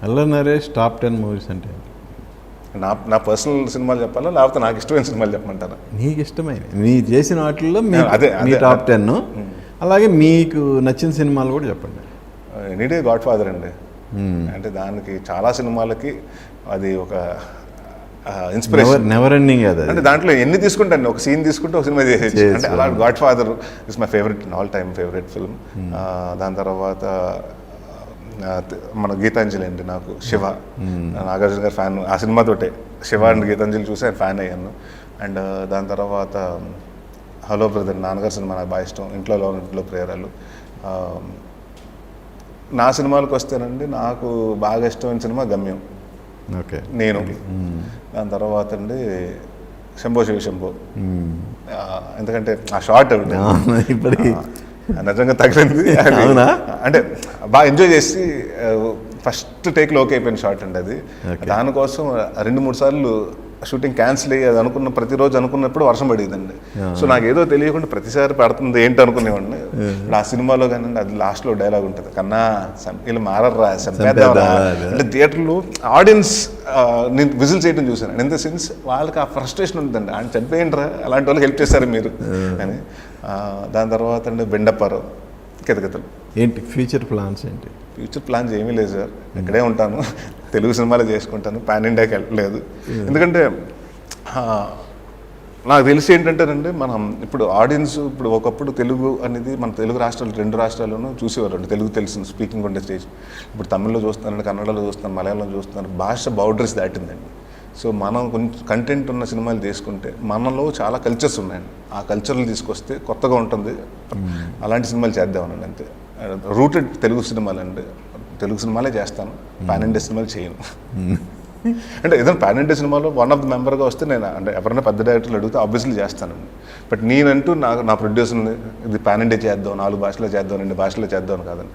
Allari Naresh top 10 movies అంటే నా personal సినిమాలు చెప్పాలా లేకపోతే నాకు ఇష్టమైన సినిమాలు చెప్పమంటారా? నీకు ఇష్టమైన నీ చేసిన వాటిల్లో అదే మీ టాప్ 10, అలాగే మీకు నచ్చిన సినిమాలు కూడా చెప్పండి. ఎనీడే గాడ్ ఫాదర్ అండి. అంటే దానికి చాలా సినిమాలకి అది ఒక ఇన్స్పిరేషన్, నెవర్ ఎండింగ్ అది. అంటే దాంట్లో ఎన్ని తీసుకుంటాను, ఒక సీన్ తీసుకుంటే ఒక సినిమా చేసేది. అంటే అలా God father is my favourite, all time favourite film. దాని తర్వాత మన గీతాంజలి అండి, నాకు శివ, నాగార్జున గారి ఫ్యాన్. ఆ సినిమాతోటే శివ అండ్ గీతాంజలి చూసి ఆయన ఫ్యాన్ అయ్యాను. అండ్ దాని తర్వాత హలో బ్రదర్, నాన్నగారి సినిమా నాకు బాగా ఇష్టం. ఇంట్లో ప్రేరాలు. నా సినిమాలకు వస్తేనండి నాకు బాగా ఇష్టమైన సినిమా గమ్యం, ఓకే, నేను. దాని తర్వాత అండి శంభో శివ శంభో, ఎందుకంటే ఆ షార్ట్ ఇప్పటికి నిజంగా తగిలింది. అంటే బాగా ఎంజాయ్ చేసి ఫస్ట్ టేక్లో ఓకే అయిపోయిన షార్ట్ అండి అది. దానికోసం 2-3 సార్లు షూటింగ్ క్యాన్సిల్ అయ్యి అది ప్రతిరోజు అనుకున్నప్పుడు వర్షం పడేదండి. సో నాకు ఏదో తెలియకుండా ప్రతిసారి పడుతుంది ఏంటి అనుకునేవాడిని. ఇప్పుడు ఆ సినిమాలో కానీ అది లాస్ట్లో డైలాగ్ ఉంటుంది, కన్నా వీళ్ళు మారర్రా చంపేద్దాంరా అంటే థియేటర్లో ఆడియన్స్ నేను విజిల్ చేయడం చూశాను. ఇన్ ద సెన్స్ వాళ్ళకి ఆ ఫ్రస్ట్రేషన్ ఉంటుందండి, ఆయన చంపేయండిరా, అలాంటి వాళ్ళకి హెల్ప్ చేస్తారు మీరు అని. దాని తర్వాత అండి బెండప్పారావు, కితకితలు. ఏంటి ఫ్యూచర్ ప్లాన్స్ ఏంటి? ఫ్యూచర్ ప్లాన్స్ ఏమీ లేదు సార్, ఇక్కడే ఉంటాను, తెలుగు సినిమాలే చేసుకుంటాను, పాన్ ఇండియాకి వెళ్ళలేదు. ఎందుకంటే నాకు తెలిసి ఏంటంటేనండి, మనం ఇప్పుడు ఆడియన్స్ ఇప్పుడు ఒకప్పుడు తెలుగు అనేది మన తెలుగు రాష్ట్రాలు 2 రాష్ట్రాల్లోనూ చూసేవారండి, తెలుగు తెలిసిన స్పీకింగ్ ఉండే స్టేజ్. ఇప్పుడు తమిళ్లో చూస్తున్నారండి, కన్నడలో చూస్తున్నారు, మలయాళంలో చూస్తున్నారు. భాష బౌండరీస్ దాటిందండి. సో మనం కొంచెం కంటెంట్ ఉన్న సినిమాలు తీసుకుంటే మనలో చాలా కల్చర్స్ ఉన్నాయండి, ఆ కల్చర్లు తీసుకొస్తే కొత్తగా ఉంటుంది. అలాంటి సినిమాలు చేద్దామనండి, అంతే. రూటెడ్ తెలుగు సినిమాలు అండి, తెలుగు సినిమాలే చేస్తాను, పాన్ ఇండియా సినిమాలు చేయను. అంటే ఏదైనా పాన్ ఇండియా సినిమాలో వన్ ఆఫ్ ద మెంబర్గా వస్తే నేను, అంటే ఎవరైనా పెద్ద డైరెక్టర్లు అడిగితే ఆబ్వియస్లీ చేస్తానండి. బట్ నేనంటూ నా ప్రొడ్యూసర్ని ఇది పాన్ ఇండియా చేద్దాం, 4 భాషలో చేద్దాం, 2 భాషలో చేద్దాం కాదండి.